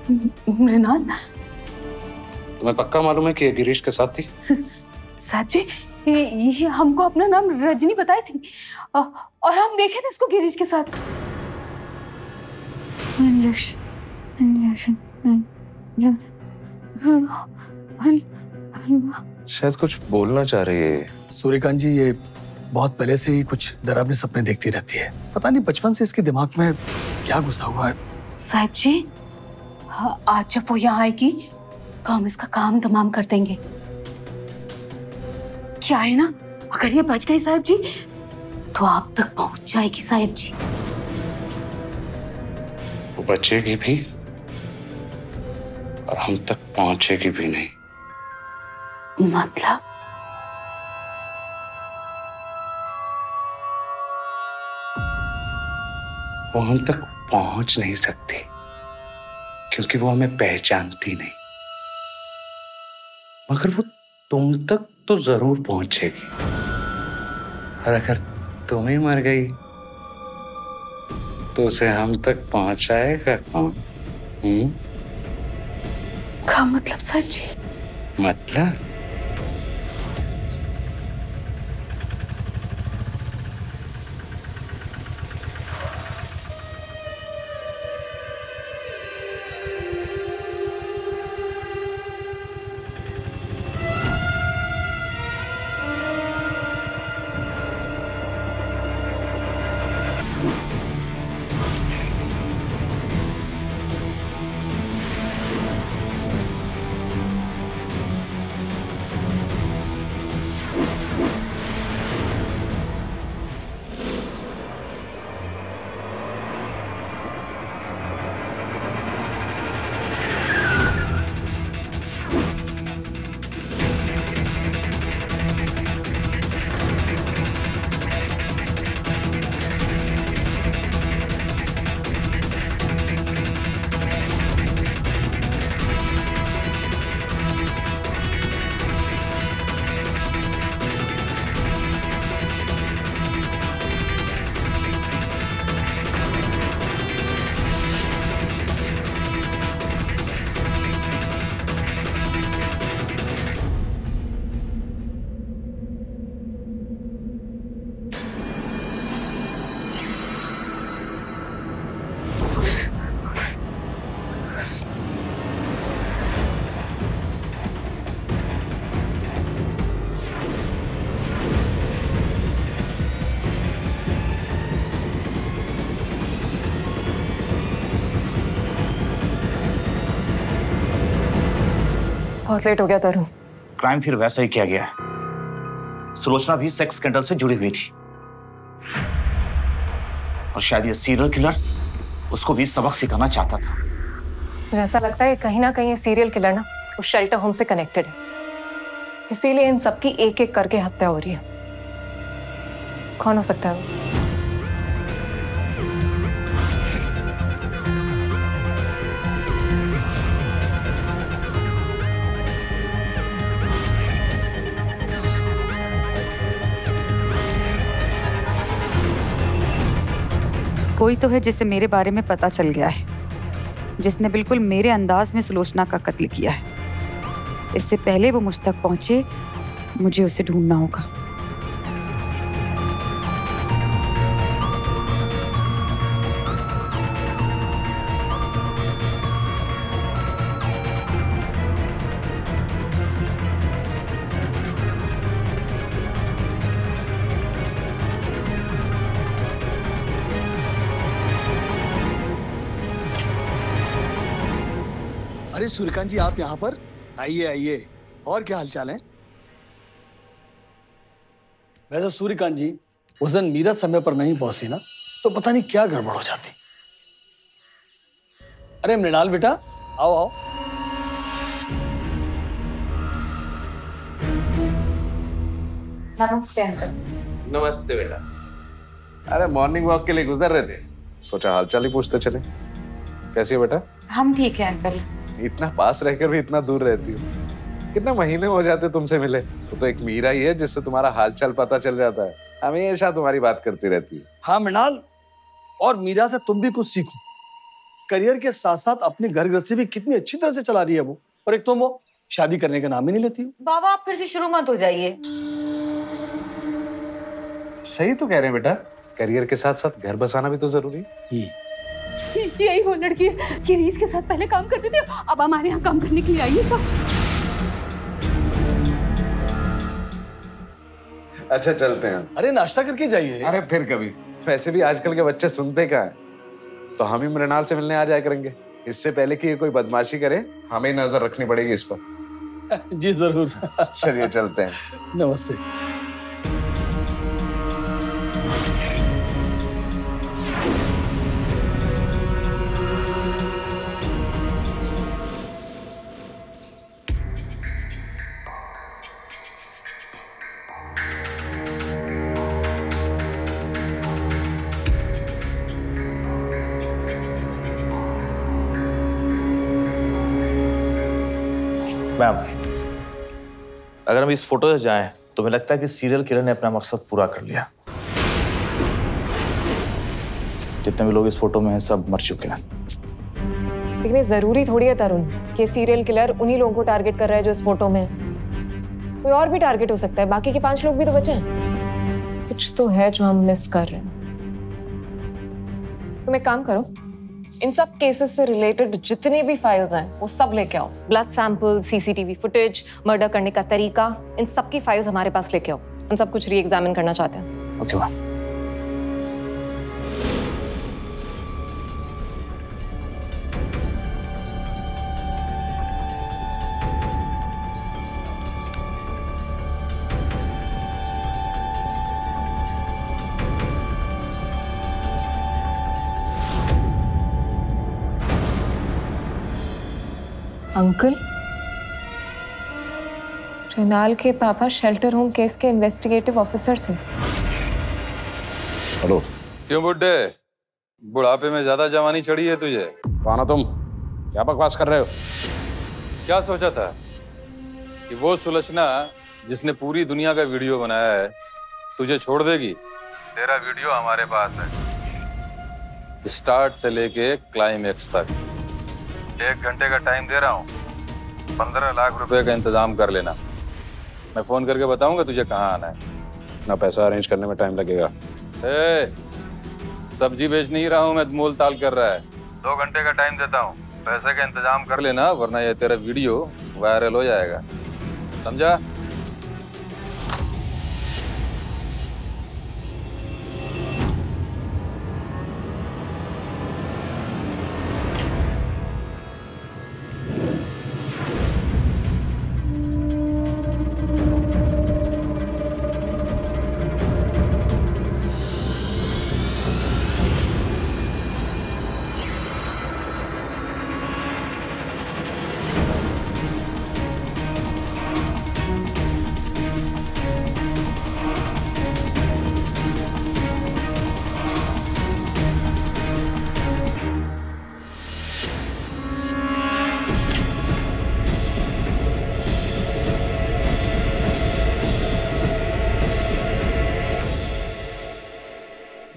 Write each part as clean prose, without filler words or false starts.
मृणाल, तुम्हें पक्का मालूम है कि ये गिरीश के साथ थी? साहब जी, ये हमको अपना नाम रजनी बताई थी और हम देखे थे इसको गिरीश के साथ। इंजेक्शन शायद कुछ बोलना चाह रही है। सूर्यकांत जी, ये बहुत पहले से ही कुछ डरावने सपने देखती रहती है। पता नहीं बचपन से इसके दिमाग में क्या घुसा हुआ है। साहब जी, आज जब वो यहाँ आएगी तो हम इसका काम तमाम कर देंगे। क्या है ना, अगर ये बच गई साहब जी तो आप तक पहुंच जाएगी साहब जी। वो बचेगी भी और हम तक पहुंचेगी भी नहीं। मतलब? वो हम तक पहुंच नहीं सकती क्योंकि वो हमें पहचानती नहीं, मगर वो तुम तक तो जरूर पहुंचेगी। और अगर तुम ही मर गई तो उसे हम तक पहुंचाएगा कौन? क्या मतलब साहब जी? मतलब बहुत लेट हो गया तरुण। क्राइम फिर वैसा ही किया गया है। सुलोचना भी सेक्स स्कैंडल से जुड़ी हुई थी और शायद ये सीरियल किलर उसको भी सबक सिखाना चाहता था। मुझे ऐसा लगता है कहीं ना कहीं ये सीरियल किलर ना उस शेल्टर होम से कनेक्टेड है, इसीलिए इन सबकी एक एक करके हत्या हो रही है। कौन हो सकता है वो? कोई तो है जिसे मेरे बारे में पता चल गया है, जिसने बिल्कुल मेरे अंदाज में सुलोचना का कत्ल किया है। इससे पहले वो मुझ तक पहुंचे, मुझे उसे ढूंढना होगा। अरे सूर्यकांत जी, आप यहाँ पर? आइए आइए, और क्या हालचाल है? वैसे सूर्यकांत जी, उस दिन मीरा समय पर नहीं पहुंची ना, तो पता नहीं क्या गड़बड़ हो जाती। अरे मृणाल बेटा, आओ आओ। नमस्ते अंकल। नमस्ते बेटा। अरे मॉर्निंग वॉक के लिए गुजर रहे थे, सोचा हालचाल ही पूछते चले। कैसी हो बेटा? हम ठीक है अंकल। इतना पास रहकर भी इतना दूर रहती हो। कितने महीने हो जाते तुमसे मिले। तो एक मीरा ही है जिससे तुम्हारा हालचाल पता चल जाता है, हमेशा तुम्हारी बात करती रहती है। हाँ मृणाल, और मीरा से तुम भी कुछ सीखो। करियर के साथ साथ अपनी घर गृहस्थी भी कितनी अच्छी तरह से चला रही है वो, और एक तो वो शादी करने का नाम ही नहीं लेती। बाबा आप फिर से शुरू मत हो जाइए। सही तो कह रहे हैं बेटा, करियर के साथ साथ घर बसाना भी तो जरूरी है। यही वो लड़की है कि रीस के साथ पहले काम करती थी, अब हमारे यहाँ काम करने के लिए आई है सब। अच्छा चलते हैं। अरे नाश्ता करके जाइए। अरे फिर कभी, वैसे भी आजकल के बच्चे सुनते क्या है, तो हम ही मृणाल से मिलने आ जाया करेंगे। इससे पहले कि ये कोई बदमाशी करे, हमें ही नजर रखनी पड़ेगी इस पर। जी जरूर। चलिए चलते हैं। नमस्ते। मैम, अगर हम इस फोटो से जाएं तो मुझे लगता है कि सीरियल किलर ने अपना मकसद पूरा कर लिया। जितने भी लोग इस फोटो में हैं सब मर चुके हैं। लेकिन ये जरूरी थोड़ी है तरुण कि सीरियल किलर उन्हीं लोगों को टारगेट कर रहा है जो इस फोटो में है। कोई और भी टारगेट हो सकता है, बाकी के 5 लोग भी तो बचे हैं। कुछ तो है जो हम मिस कर रहे हैं। तुम एक काम करो, इन सब केसेस से रिलेटेड जितनी भी फाइल्स हैं वो सब लेके आओ। Blood sample, CCTV footage, murder करने का तरीका, इन सब की फाइल्स हमारे पास लेके आओ। हम सब कुछ री एग्जामिन करना चाहते हैं। Okay ma'am. अंकल, मृणाल के पापा शेल्टर होम केस के इन्वेस्टिगेटिव ऑफिसर थे। हेलो। क्यों बुड्ढे, बुढ़ापे में ज्यादा जवानी चढ़ी है तुझे? कौन हो तुम? क्या बकवास कर रहे हो? क्या सोचा था कि वो सुलोचना जिसने पूरी दुनिया का वीडियो बनाया है तुझे छोड़ देगी? तेरा वीडियो हमारे पास है, स्टार्ट से लेके क्लाइमेक्स तक। 1 घंटे का टाइम दे रहा हूँ, 15 लाख रुपए का इंतजाम कर लेना। मैं फोन करके बताऊंगा तुझे कहाँ आना है। ना पैसा अरेंज करने में टाइम लगेगा। सब्जी बेच नहीं रहा हूँ मैं, मोल ताल कर रहा है। 2 घंटे का टाइम देता हूँ, पैसे का इंतजाम कर लेना, वरना ये तेरा वीडियो वायरल हो जाएगा, समझा?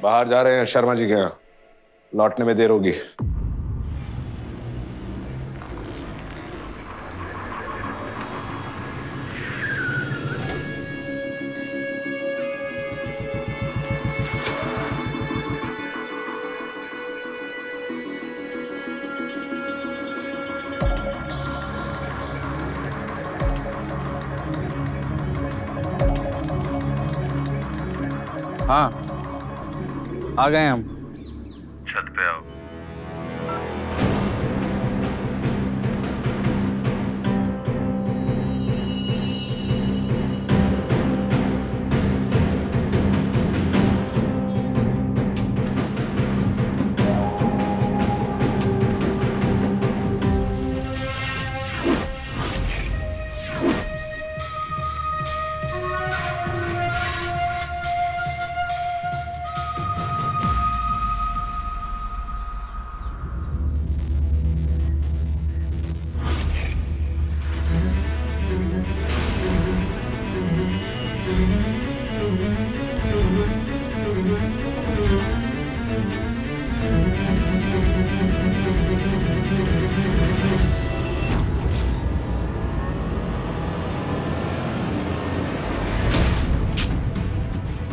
बाहर जा रहे हैं शर्मा जी के यहाँ, लौटने में देर होगी। हाँ आ गए हम। छत पे आओ।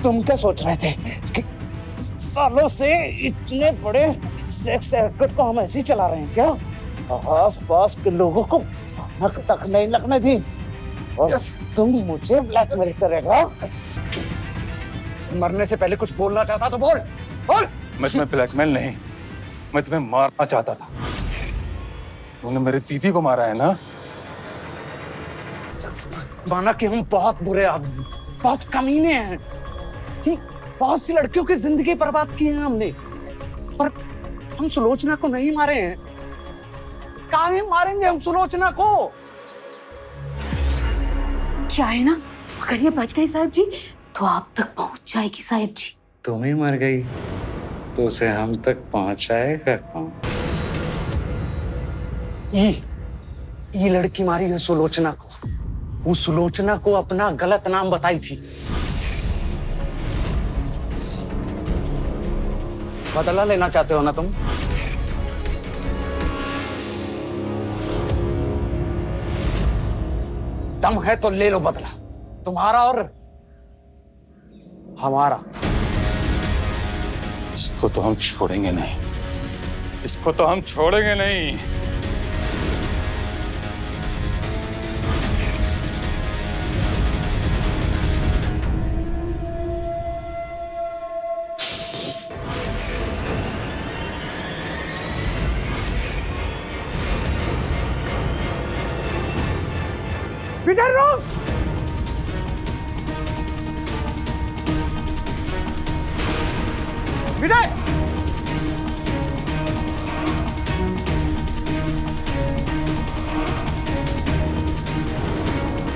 तुम क्या सोच रहे थे कि सालों से इतने बड़े सेक्स रैकेट को हम ऐसे ही चला रहे हैं क्या? आस पास के लोगों को भनक तक नहीं लगने दी और तुम मुझे ब्लैकमेल करेगा? मरने से पहले कुछ बोलना चाहता तो बोल बोल। मैं तुम्हें ब्लैकमेल नहीं, मैं तुम्हें मारना चाहता था। तुमने मेरी दीदी को मारा है ना? माना कि हम बहुत बुरे आदमी, बहुत कमीने हैं, बहुत सी लड़कियों की जिंदगी बर्बाद की है हमने, पर हम सुलोचना को नहीं मारे हैं। काहे मारेंगे हम सुलोचना को? क्या है ना, अगर ये बच गई साहिब जी तो आप तक पहुंच जाएगी साहिब जी। तुम ही मर गई तो उसे हम तक पहुंचाएगा कौन? ये लड़की मारी है सुलोचना को। वो सुलोचना को अपना गलत नाम बताई थी। बदला लेना चाहते हो ना तुम? दम है तो ले लो बदला, तुम्हारा और हमारा। इसको तो हम छोड़ेंगे नहीं, इसको तो हम छोड़ेंगे नहीं। विजय रोक! विजय!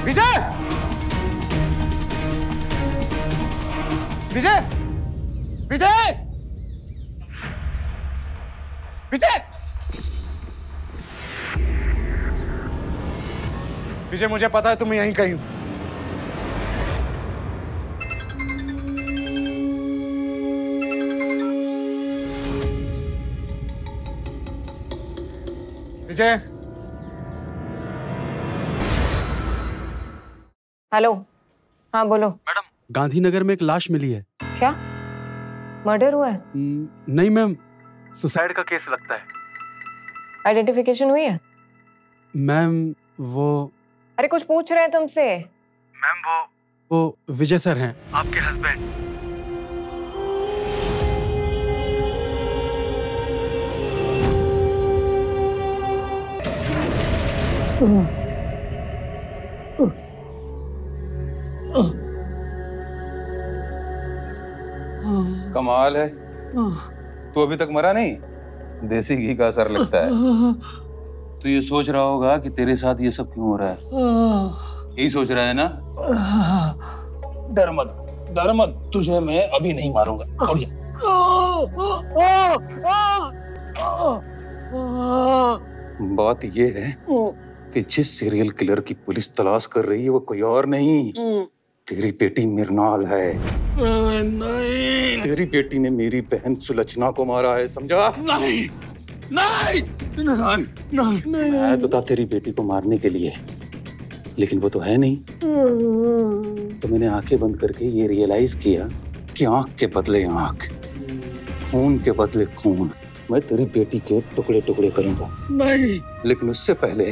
विजय! विजय! विजय! विजय! विजय, मुझे पता है तुम यहीं कहीं हो। विजय! हेलो, हाँ बोलो। मैडम, गांधीनगर में एक लाश मिली है। क्या मर्डर हुआ है? नहीं मैम, सुसाइड का केस लगता है। आइडेंटिफिकेशन हुई है? मैम वो अरे कुछ पूछ रहे हैं तुमसे। मैम वो विजय सर हैं, आपके हस्बैंड। कमाल है, तू अभी तक मरा नहीं? देसी घी का असर लगता है। तू ये सोच रहा होगा कि तेरे साथ ये सब क्यों हो रहा है, यही सोच रहा है ना? डर मत, तुझे मैं अभी नहीं मारूंगा। उठ जा। बात ये है कि जिस सीरियल किलर की पुलिस तलाश कर रही है वो कोई और नहीं, तेरी बेटी मिर्नाल है। नहीं, तेरी बेटी ने मेरी बहन सुलचना को मारा है, समझा? नहीं, नहीं, नहीं। मैं तो था तेरी बेटी को मारने के लिए, लेकिन वो तो है नहीं। तो मैंने आंखें बंद करके ये रियलाइज किया कि आंख के बदले आंख, खून के बदले खून, मैं तेरी बेटी के टुकड़े टुकड़े करूंगा। नहीं, लेकिन उससे पहले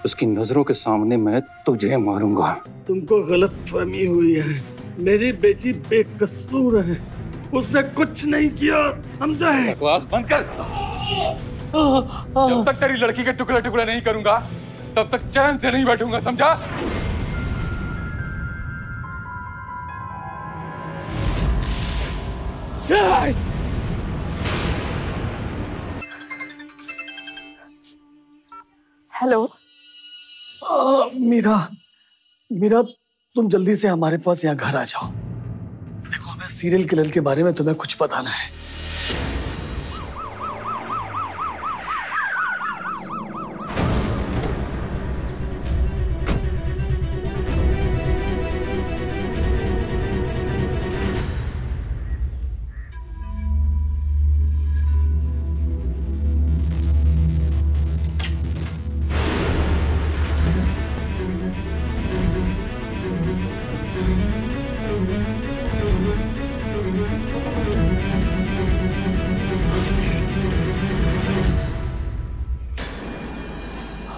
उसकी नजरों के सामने मैं तुझे मारूंगा। तुमको गलतफहमी हुई है, मेरी बेटी बेकसूर है, उसने कुछ नहीं किया, समझा है? बकवास बंद कर। जब तक तेरी लड़की के टुकड़े टुकड़े नहीं करूंगा तब तक चैन से नहीं बैठूंगा, समझा? हेलो। मीरा, तुम जल्दी से हमारे पास यहाँ घर आ जाओ। देखो, हमें सीरियल किलर के बारे में तुम्हें कुछ बताना है।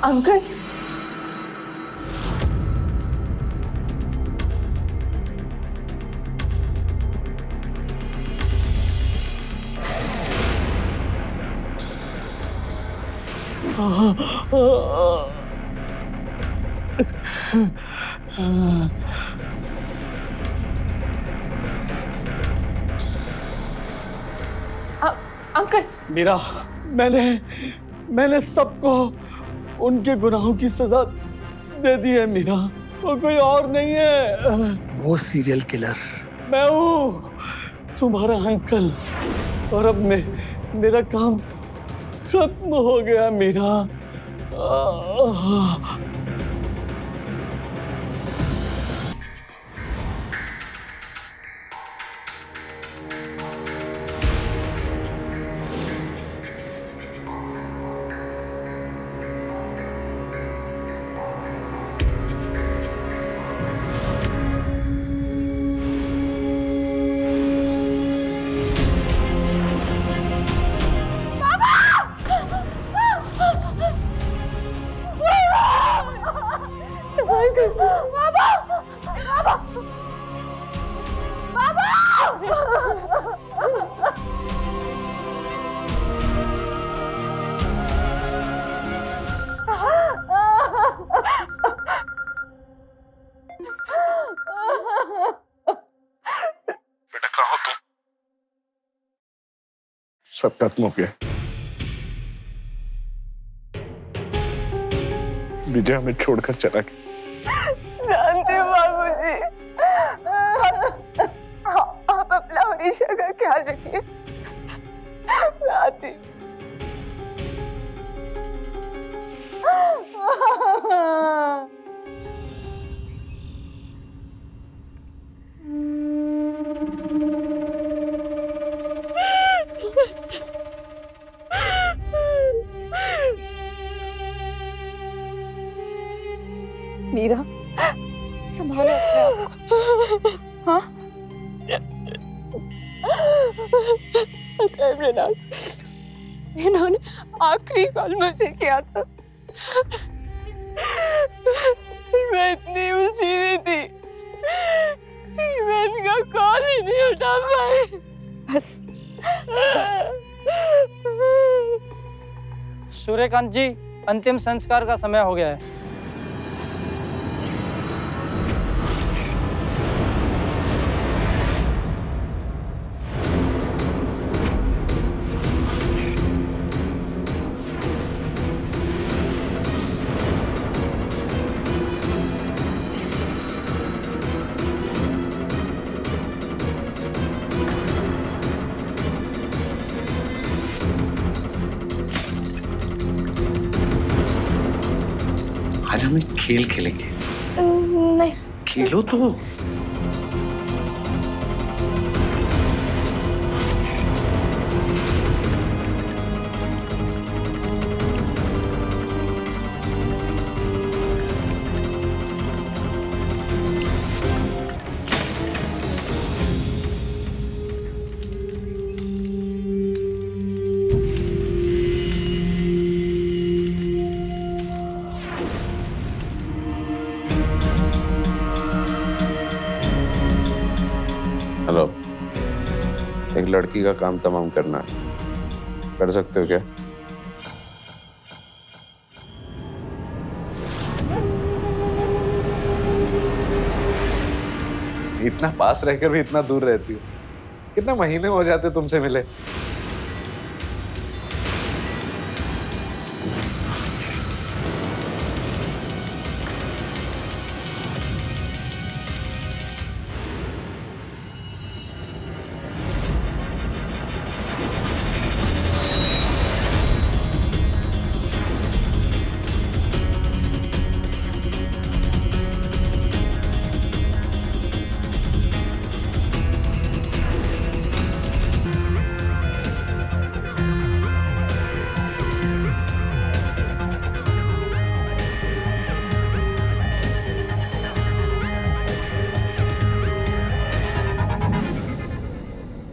अंकल अंकल मीरा, मैंने सबको उनके गुनाहों की सजा दे दी है मीरा। वो कोई और नहीं है। वो सीरियल किलर मैं हूँ, तुम्हारा अंकल। और अब मेरा काम खत्म हो गया मीरा। बेटा कहाँ हो तुम? सब खत्म हो गया। विजय हमें छोड़कर चला गया। जानते बाबूजी, आप अपना हरीशा का ख्याल रखिए। आती मीरा, संभालो अपने आप को। हाँ? इन्होंने आखिरी कॉल मुझे किया था। मैं इतनी उलझी हुई थी कि मैं इनका कॉल ही नहीं उठा पाई। बस। सूर्यकांत जी, अंतिम संस्कार का समय हो गया है। आज हम एक खेल खेलेंगे। नहीं। खेलो तो। हेलो, एक लड़की का काम तमाम करना है, कर सकते हो क्या? इतना पास रहकर भी इतना दूर रहती हो। कितने महीने हो जाते तुमसे मिले।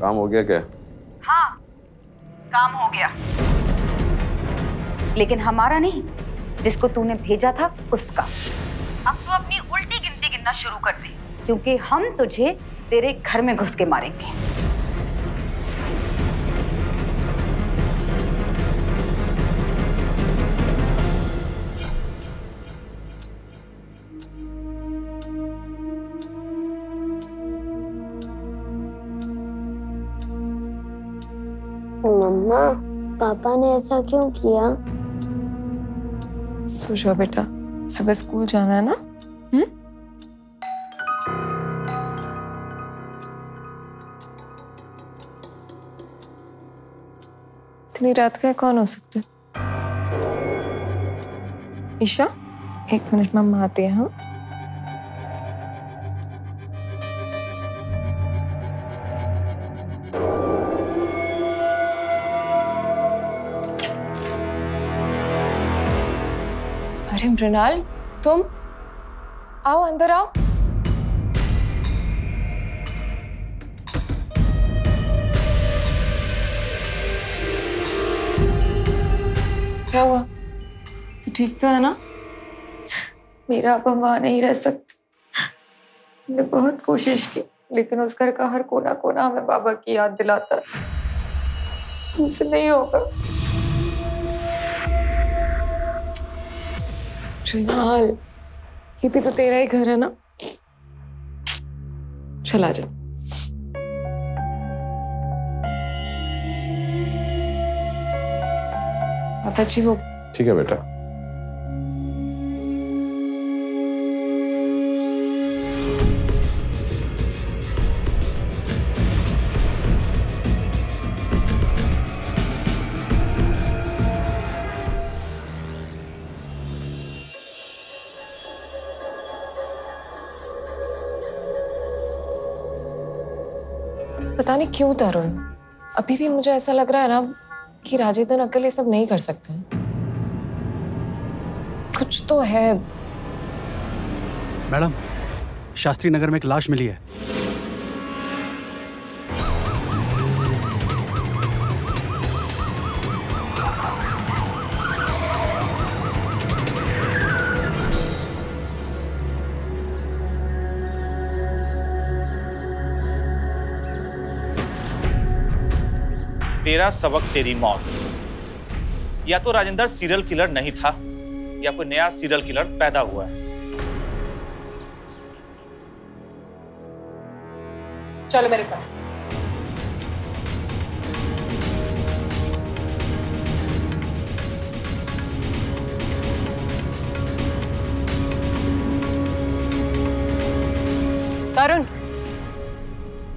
काम हो गया क्या? हाँ, काम हो गया, लेकिन हमारा नहीं, जिसको तूने भेजा था उसका। अब तू अपनी उल्टी गिनती गिनना शुरू कर दे, क्योंकि हम तुझे तेरे घर में घुस के मारेंगे। मम्मा, पापा ने ऐसा क्यों किया? सो जाओ बेटा, सुबह स्कूल जाना है ना। इतनी रात का कौन हो सकता है? ईशा, 1 मिनट मम्मा आती है। हाँ, अरे मृणाल, तुम आओ, अंदर आओ। क्या हुआ? तू ठीक तो है ना? मेरा अब वहां नहीं रह सकती। मैंने बहुत कोशिश की, लेकिन उस घर का हर कोना कोना हमें बाबा की याद दिलाता है। मुझसे नहीं होगा। मृणाल, ये भी तो तेरा ही घर है ना। चला जा। पापा जी वो ठीक है बेटा। पता नहीं क्यों तरुण, अभी भी मुझे ऐसा लग रहा है ना कि राजेंद्र अंकल ये सब नहीं कर सकते। कुछ तो है। मैडम, शास्त्री नगर में एक लाश मिली है। तेरा सबक तेरी मौत। या तो राजेंद्र सीरियल किलर नहीं था, या कोई नया सीरियल किलर पैदा हुआ है। चलो मेरे साथ। तरुण,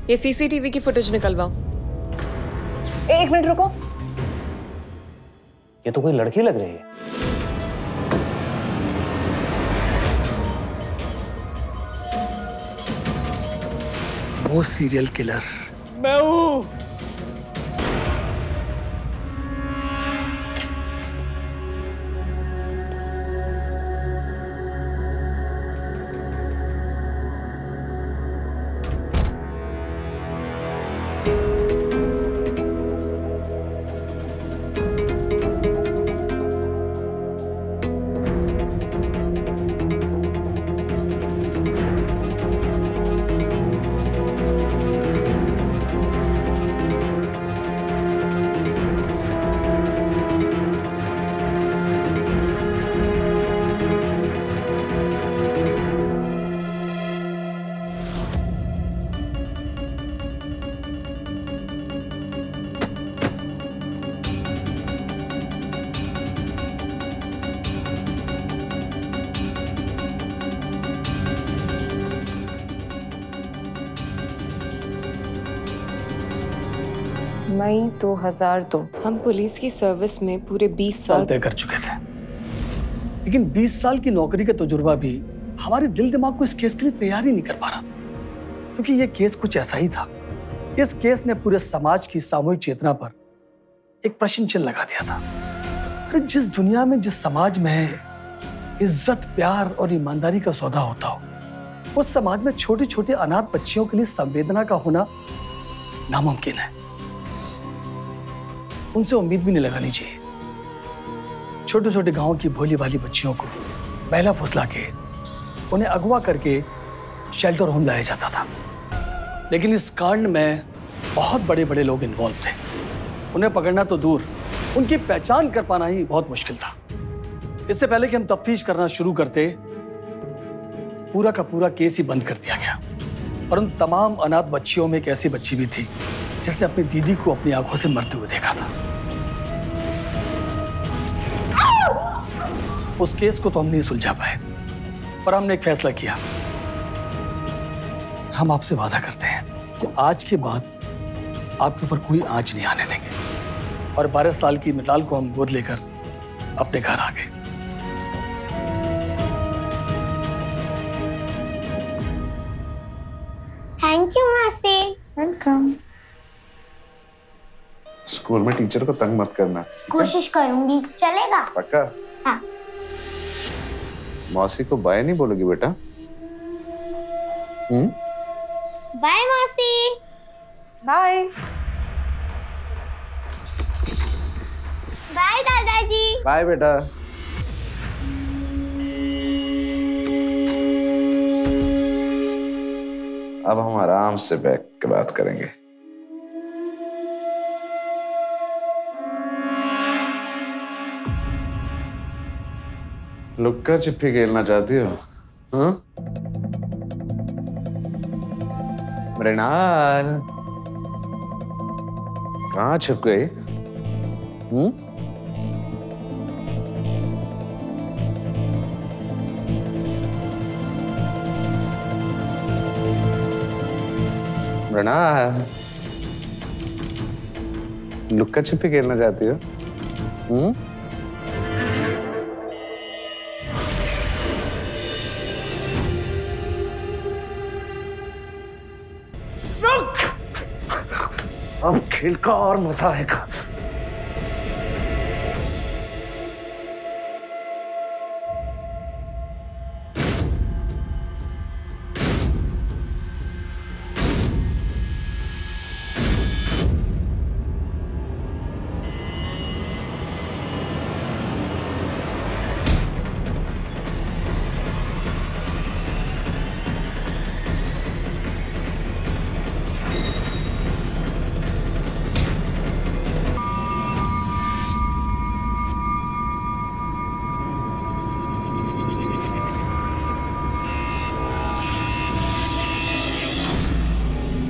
ये सीसीटीवी की फुटेज निकलवाओ। 1 मिनट रुको। ये तो कोई लड़की लग रही है। वो सीरियल किलर मैं हूं। मई 2002। हम पुलिस की सर्विस में पूरे 20 साल तय कर चुके थे, लेकिन 20 साल की नौकरी का तजुर्बा भी हमारे दिल दिमाग को इस केस के लिए तैयार ही नहीं कर पा रहा था, क्योंकि ये केस कुछ ऐसा ही था। इस केस ने पूरे समाज की सामूहिक चेतना पर एक प्रश्न चिन्ह लगा दिया था। अरे जिस दुनिया में, जिस समाज में इज्जत, प्यार और ईमानदारी का सौदा होता हो, उस समाज में छोटी छोटी अनाथ बच्चियों के लिए संवेदना का होना नामुमकिन है। उनसे उम्मीद भी नहीं लगानी चाहिए। छोटे छोटे गांव की भोली भाली बच्चियों को बहला फुसला के उन्हें अगवा करके शेल्टर होम लाया जाता था। लेकिन इस कांड में बहुत बड़े बड़े लोग इन्वॉल्व थे। उन्हें पकड़ना तो दूर, उनकी पहचान कर पाना ही बहुत मुश्किल था। इससे पहले कि हम तफ्तीश करना शुरू करते, पूरा का पूरा केस ही बंद कर दिया गया। और उन तमाम अनाथ बच्चियों में एक ऐसी बच्ची भी थी जिसने अपनी दीदी को अपनी आंखों से मरते हुए देखा था। उस केस को तो हम नहीं सुलझा पाए, पर हमने एक फैसला किया। हम आपसे वादा करते हैं कि आज के बाद आपके ऊपर कोई आंच नहीं आने देंगे। और 12 साल की मृणाल को हम गोद लेकर अपने घर आ गए। थैंक यू मासी। वेलकम। स्कूल में टीचर को तंग मत करना। कोशिश करूंगी, चलेगा? पक्का? हाँ। मौसी को बाय नहीं बोलोगी बेटा? बाय मौसी। बाय। बाय दादाजी। बाय बेटा। अब हम आराम से बैठ के बात करेंगे। लुक्का छिपी खेलना चाहती हो? हाँ? मृणाल कहाँ छिप गई? मृणाल लुक्का छिपी खेलना चाहती हो? अब खेल का और मजा आएगा।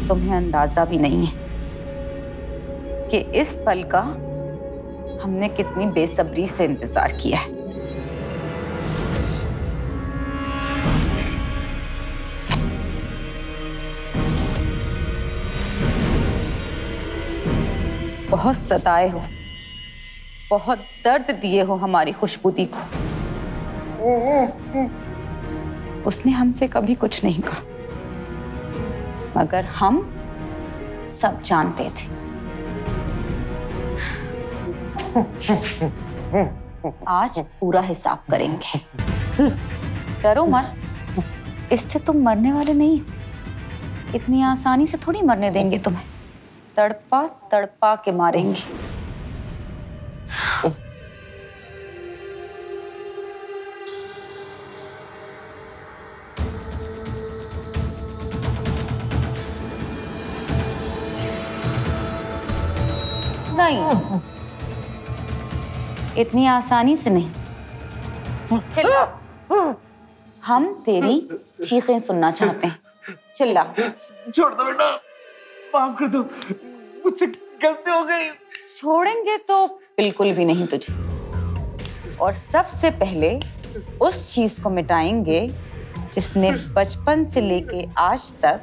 तुम्हें अंदाजा भी नहीं है कि इस पल का हमने कितनी बेसब्री से इंतजार किया है। बहुत सताए हो, बहुत दर्द दिए हो हमारी खुशबूदी को। उसने हमसे कभी कुछ नहीं कहा, मगर हम सब जानते थे। आज पूरा हिसाब करेंगे। डरो मत, इससे तुम मरने वाले नहीं। इतनी आसानी से थोड़ी मरने देंगे तुम्हें, तड़पा तड़पा के मारेंगे। नहीं, इतनी आसानी से नहीं। चिल्ला, हम तेरी चीखें सुनना चाहते हैं। चिल्ला। छोड़ दो बेटा, माफ कर दो, मुझसे गलती हो गई। छोड़ेंगे तो बिल्कुल भी नहीं तुझे, और सबसे पहले उस चीज को मिटाएंगे जिसने बचपन से लेके आज तक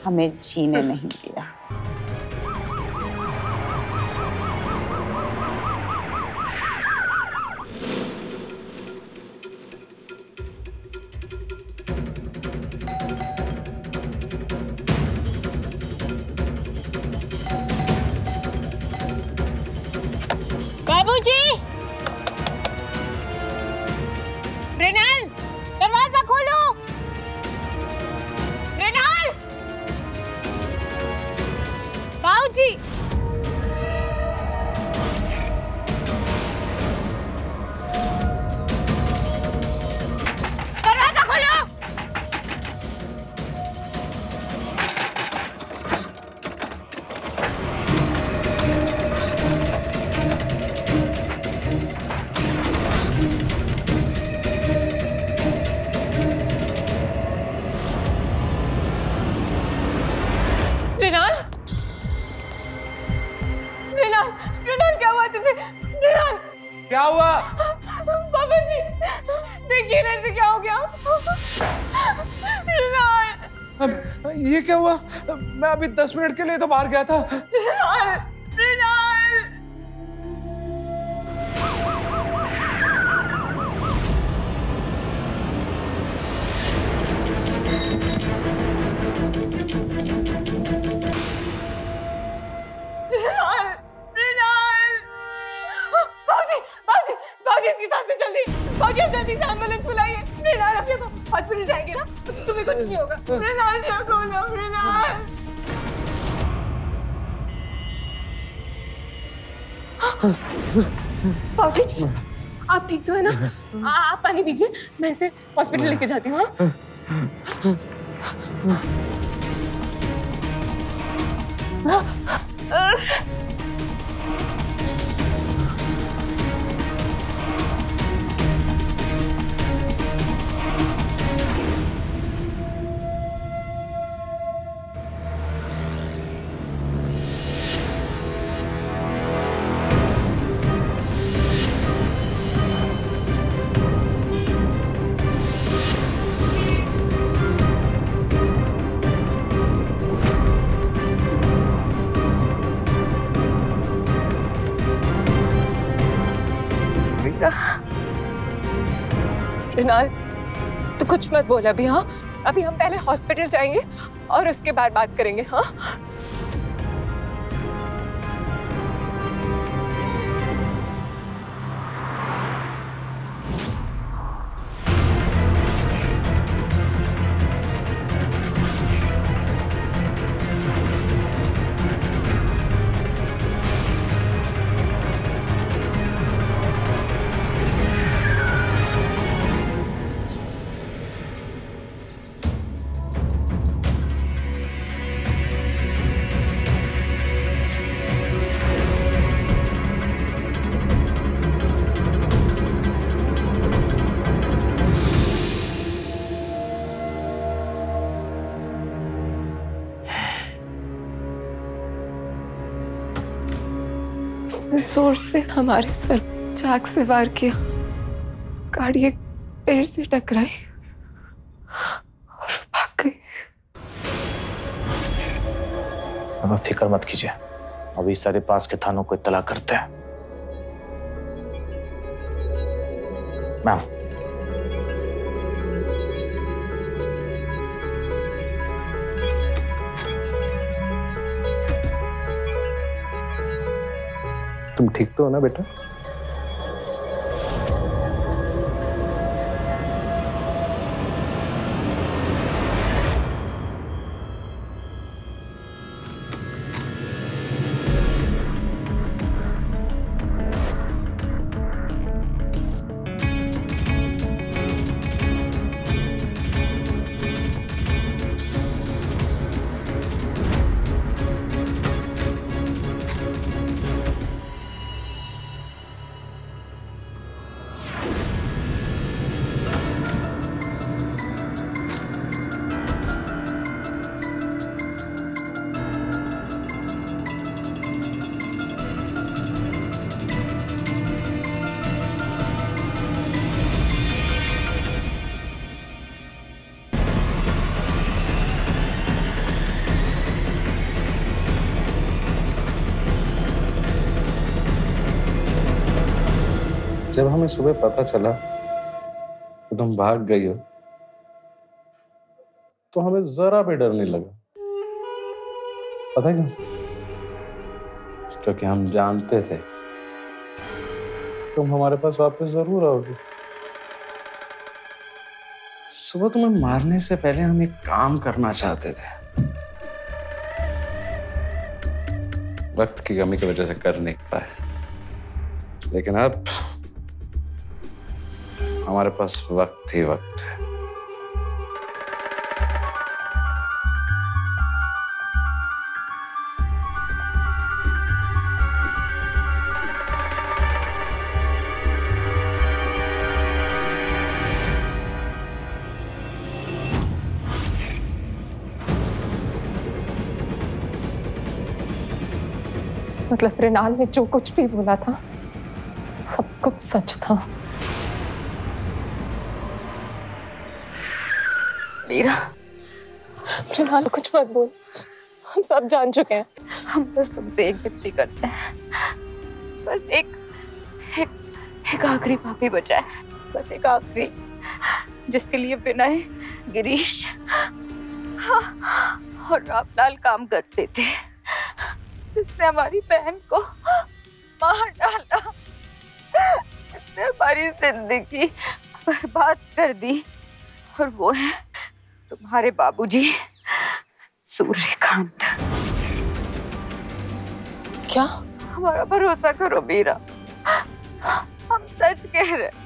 हमें जीने नहीं दिया। बाबूजी, मृणाल, दरवाजा खोलो। मृणाल, बाबूजी। देखिए ना इसे क्या हो गया। अब ये क्या हुआ? मैं अभी 10 मिनट के लिए तो बाहर गया था। इसकी सांस में जल्दी, बाबूजी आप जल्दी से एम्बुलेंस बुलाइए। मृणाल अभी हम हॉस्पिटल जाएंगे ना, तुम्हें कुछ नहीं होगा। मृणाल क्या बोला? मृणाल बाबूजी आप ठीक तो है ना? आप पानी पीजिए, मैं इसे हॉस्पिटल लेके जाती हूँ। मृणाल तो कुछ मत बोल अभी। हाँ अभी हम पहले हॉस्पिटल जाएंगे और उसके बाद बात करेंगे। हाँ जोर से हमारे सर चाक से वार किया, गाड़ी एक पेड़ से टकराई और भाग गई। अब फिक्र मत कीजिए, अभी सारे पास के थानों को इत्तला करते हैं। मैम तुम ठीक तो हो ना बेटा? जब हमें सुबह पता चला कि तुम भाग गई हो तो हमें जरा भी डर नहीं लगा। पता क्यों? क्योंकि हम जानते थे तुम हमारे पास वापस जरूर आओगे। सुबह तुम्हें मारने से पहले हम एक काम करना चाहते थे, वक्त की कमी की वजह से कर नहीं पाए, लेकिन अब हमारे पास वक्त ही वक्त है। मतलब मृणाल ने जो कुछ भी बोला था सब कुछ सच था। मीरा, मृणाल कुछ मत बोल, हम सब जान चुके हैं। हम बस तुमसे एक विनती करते हैं, बस एक आखिरी पापी बचा है, बस एक आखिरी, जिसके लिए विनय, गिरीश और रामलाल काम करते थे, जिसने हमारी बहन को मार डाला, जिसने हमारी जिंदगी बर्बाद कर दी, और वो है तुम्हारे बाबूजी सूर्यकांत। क्या? हमारा भरोसा करो मीरा, हम सच कह रहे हैं।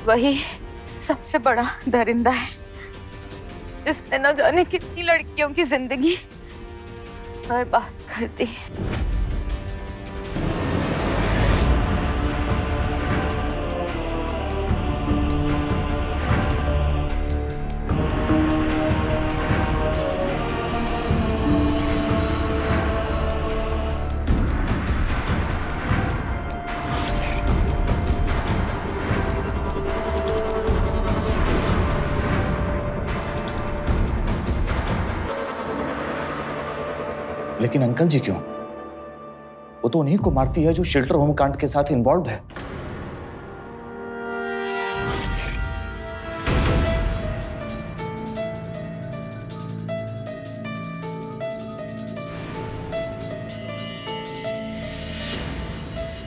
वही सबसे बड़ा दरिंदा है, जिसने न जाने कितनी लड़कियों की जिंदगी बर्बाद कर दी। लेकिन अंकल जी क्यों? वो तो उन्हीं को मारती है जो शेल्टर होम कांड के साथ इन्वॉल्व है।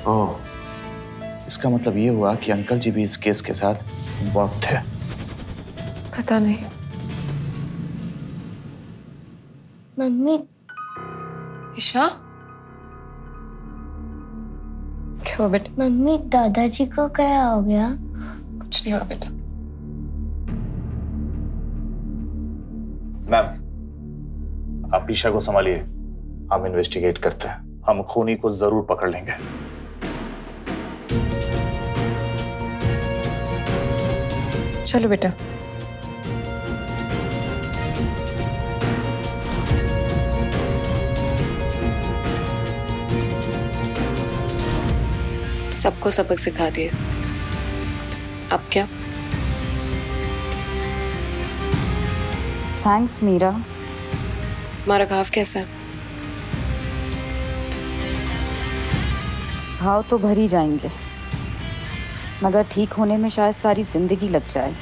ओह, इसका मतलब ये हुआ कि अंकल जी भी इस केस के साथ इन्वॉल्व थे। पता नहीं। मम्मी, ईशा, क्या हुआ बेटा? मम्मी दादाजी को क्या हो गया? कुछ नहीं हुआ बेटा। मैम, आप ईशा को संभालिए, हम इन्वेस्टिगेट करते हैं, हम खूनी को जरूर पकड़ लेंगे। चलो बेटा। सबको सबक सिखा दिए, अब क्या? थैंक्स मीरा। हमारा घाव कैसा है? घाव तो भर ही जाएंगे, मगर ठीक होने में शायद सारी जिंदगी लग जाए।